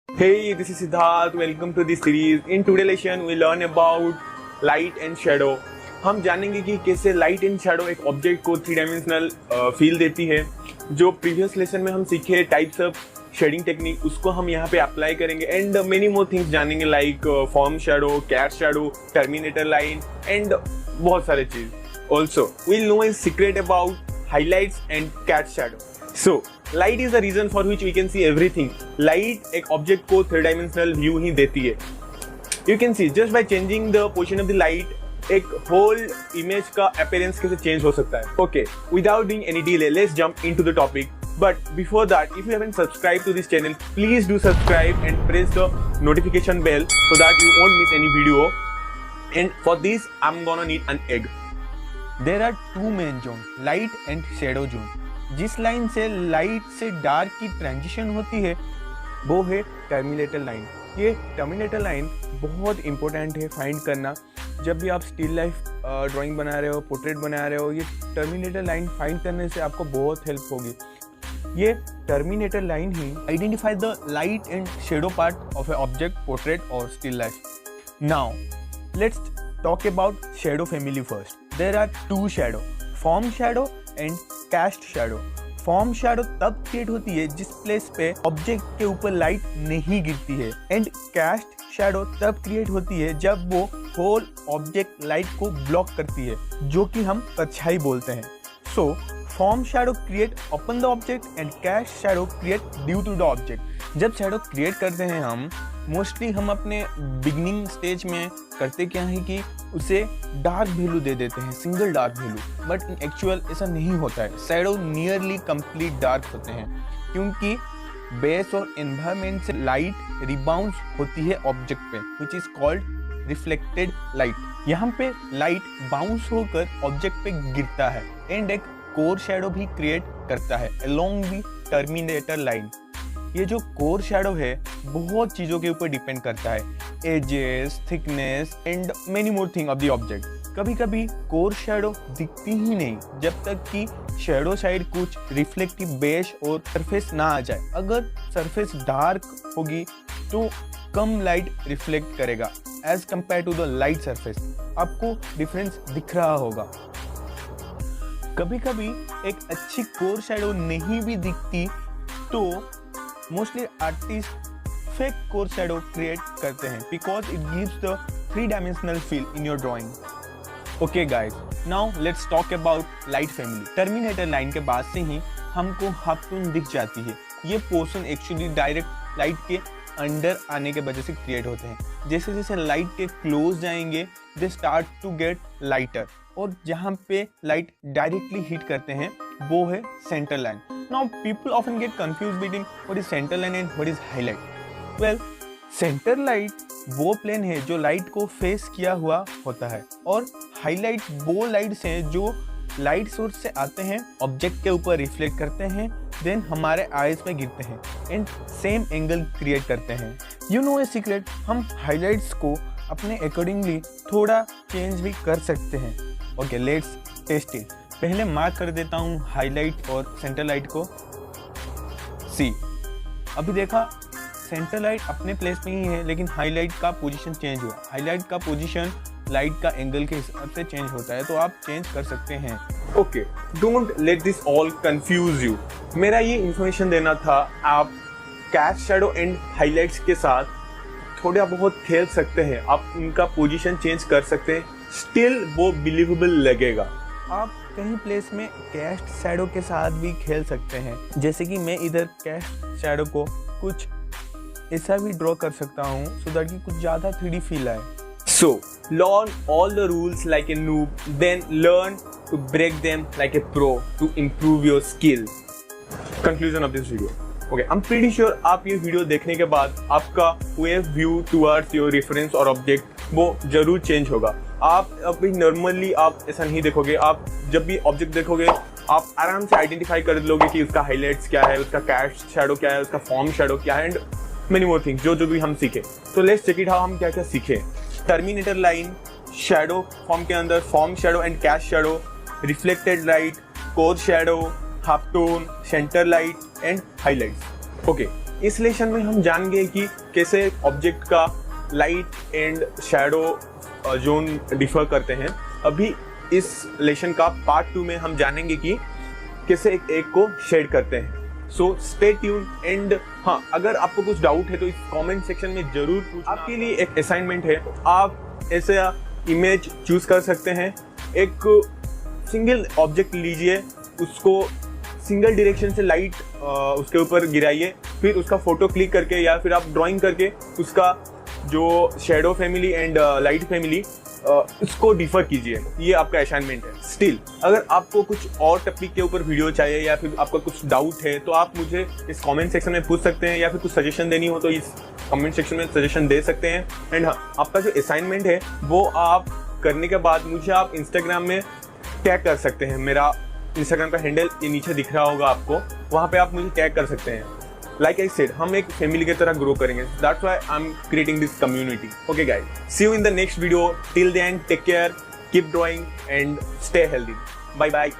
Hey, this is Siddharth. Welcome to this series. In today's lesson, we learn about light and shadow. हम जानेंगे कि कैसे light and shadow एक object को three dimensional feel देती है. जो प्रीवियस लेसन में हम सीखे टाइप्स ऑफ शेडिंग टेक्निक, उसको हम यहाँ पे अप्लाई करेंगे एंड मेनी मोर थिंग्स जानेंगे like form shadow, cast shadow, terminator line and बहुत सारे चीज. Also we'll know a secret about highlights and cat shadow. So, light is the reason for which we can see everything. Light एक object को three dimensional view ही देती है. You can see just by changing the position of the light, एक whole image का appearance कैसे change हो सकता है. Okay, without doing any delay, let's jump into the topic. But before that, if you haven't subscribed to this channel, please do subscribe and press the notification bell so that you won't miss any video. And for this, I'm gonna need an egg. There are two main zones, light and shadow zone. जिस line से light से dark की transition होती है वो है terminator line. ये terminator line बहुत इंपॉर्टेंट है फाइंड करना. जब भी आप स्टिल लाइफ ड्राइंग बना रहे हो, पोर्ट्रेट बना रहे हो, ये टर्मिनेटर लाइन फाइंड करने से आपको बहुत हेल्प होगी. ये टर्मिनेटर लाइन ही identify the light and shadow part of a object, portrait और still life. Now let's talk about shadow family first. There are two shadow, form shadow and cast shadow. Form shadow तब create होती है जिस place पे object के ऊपर light नहीं गिरती है एंड कैस्ट शैडो तब क्रिएट होती है जब वो होल ऑब्जेक्ट लाइट को ब्लॉक करती है, जो कि हम परछाई बोलते हैं. So form shadow create upon the object and cast shadow create due to the object. जब शैडो क्रिएट करते हैं हम मोस्टली हम अपने बिगनिंग स्टेज में करते क्या है कि उसे डार्क वैल्यू दे देते हैं, single dark value. But in actual ऐसा नहीं होता है. शैडो नियरली कंप्लीट डार्क होते हैं क्योंकि बेस और एनवायरनमेंट से लाइट रिबाउंस होती है ऑब्जेक्ट पे, which is called reflected light. यहाँ पे लाइट बाउंस होकर ऑब्जेक्ट पे गिरता है एंड एक कोर शैडो भी क्रिएट करता है अलोंग द टर्मिनेटर लाइन. ये जो कोर शैडो है बहुत चीज़ों के ऊपर डिपेंड करता है, edges, thickness and many more thing of the object. कभी कभी कोर शैडो दिखती ही नहीं जब तक कि शैडो साइड कुछ रिफ्लेक्टिव बेस और सरफेस ना आ जाए. अगर सरफेस डार्क होगी तो कम लाइट रिफ्लेक्ट करेगा as compare to the light surface. आपको डिफरेंस दिख रहा होगा. कभी कभी एक अच्छी कोर शैडो नहीं भी दिखती तो mostly artist fake core shadow create करते हैं because it gives the three dimensional feel in your drawing. Okay guys, now let's talk about light family. Terminator line के बाद से ही हमको हाफ टोन दिख जाती है. ये पोर्शन एक्चुअली डायरेक्ट लाइट के अंडर आने के वजह से क्रिएट होते हैं. जैसे जैसे लाइट के क्लोज जाएंगे they start to get lighter, और जहाँ पे लाइट डायरेक्टली हिट करते हैं वो है centre line. Now people often get confused between what is center line and what is highlight. Well, center light वो प्लेन है जो लाइट को फेस किया हुआ होता है और हाईलाइट वो लाइट्स हैं जो लाइट सोर्स से आते हैं, ऑब्जेक्ट के ऊपर रिफ्लेक्ट करते हैं, देन हमारे आईज में गिरते हैं एंड सेम एंगल क्रिएट करते हैं. यू नो ए सीक्रेट, हम हाईलाइट्स को अपने अकॉर्डिंगली थोड़ा चेंज भी कर सकते हैं. Okay, let's test it. पहले मार्क कर देता हूँ हाईलाइट और सेंटर लाइट को. सी, अभी देखा सेंटर लाइट अपने प्लेस में ही है लेकिन हाईलाइट का पोजीशन चेंज हुआ. हाईलाइट का पोजीशन लाइट का एंगल के हिसाब से चेंज होता है, तो आप चेंज कर सकते हैं. Okay, don't let this all confuse you. मेरा ये इंफॉर्मेशन देना था. आप कैस्ट शैडो एंड हाईलाइट्स के साथ थोड़ा बहुत खेल सकते हैं, आप उनका पोजीशन चेंज कर सकते हैं, स्टिल वो बिलीवेबल लगेगा. आप कहीं प्लेस में कैस्ट शैडो के साथ भी खेल सकते हैं. जैसे कि मैं इधर कैस्ट शैडो को कुछ ऐसा भी ड्रॉ कर सकता हूँ सो दैट कि कुछ ज़्यादा 3D फील आए. So, learn all the rules like a noob, then learn to break them like a pro to improve your skill. Conclusion of this video. Okay, I'm pretty sure आप ये video देखने के बाद आपका wave view towards your reference और object वो जरूर change होगा. आप अभी नॉर्मली आप ऐसा नहीं देखोगे. आप जब भी ऑब्जेक्ट देखोगे आप आराम से आइडेंटिफाई कर लोगे कि उसका हाईलाइट्स क्या है, उसका कैस्ट शैडो क्या है, उसका फॉर्म शैडो क्या है एंड मेनी मोर थिंग्स जो भी हम सीखे. तो लेट्स चेक इट हाउ हम क्या क्या सीखे. टर्मिनेटर लाइन, शैडो फॉर्म के अंदर, form shadow and cast shadow, reflected light, core shadow, half tone, centre light and highlights. Okay, इस लेसन में हम जानेंगे कि कैसे ऑब्जेक्ट का light and shadow zone differ करते हैं। अभी इस लेसन का पार्ट 2 में हम जानेंगे कि कैसे एक को शेड करते हैं। सो स्टे ट्यून एंड हाँ, अगर आपको कुछ डाउट है तो इस कमेंट सेक्शन में जरूर पूछना। आपके लिए एक असाइनमेंट है, आप ऐसे इमेज चूज कर सकते हैं। एक सिंगल ऑब्जेक्ट लीजिए, उसको सिंगल डायरेक्शन से लाइट उसके ऊपर गिराइए, फिर उसका फोटो क्लिक करके या फिर आप ड्राइंग करके उसका जो shadow family and light family इसको डिफर कीजिए। ये आपका असाइनमेंट है। स्टिल अगर आपको कुछ और टॉपिक के ऊपर वीडियो चाहिए या फिर आपका कुछ डाउट है तो आप मुझे इस कमेंट सेक्शन में पूछ सकते हैं, या फिर कुछ सजेशन देनी हो तो इस कमेंट सेक्शन में सजेशन दे सकते हैं। एंड हाँ, आपका जो असाइनमेंट है वो आप करने के बाद मुझे आप इंस्टाग्राम में टैग कर सकते हैं। मेरा इंस्टाग्राम का हैंडल ये नीचे दिख रहा होगा आपको, वहाँ पे आप मुझे टैग कर सकते हैं। Like I said, हम एक फैमिली की तरह ग्रो करेंगे। That's why I'm creating this community. Okay guys, see you in the next video. Till then, take care, keep drawing and stay healthy. Bye bye.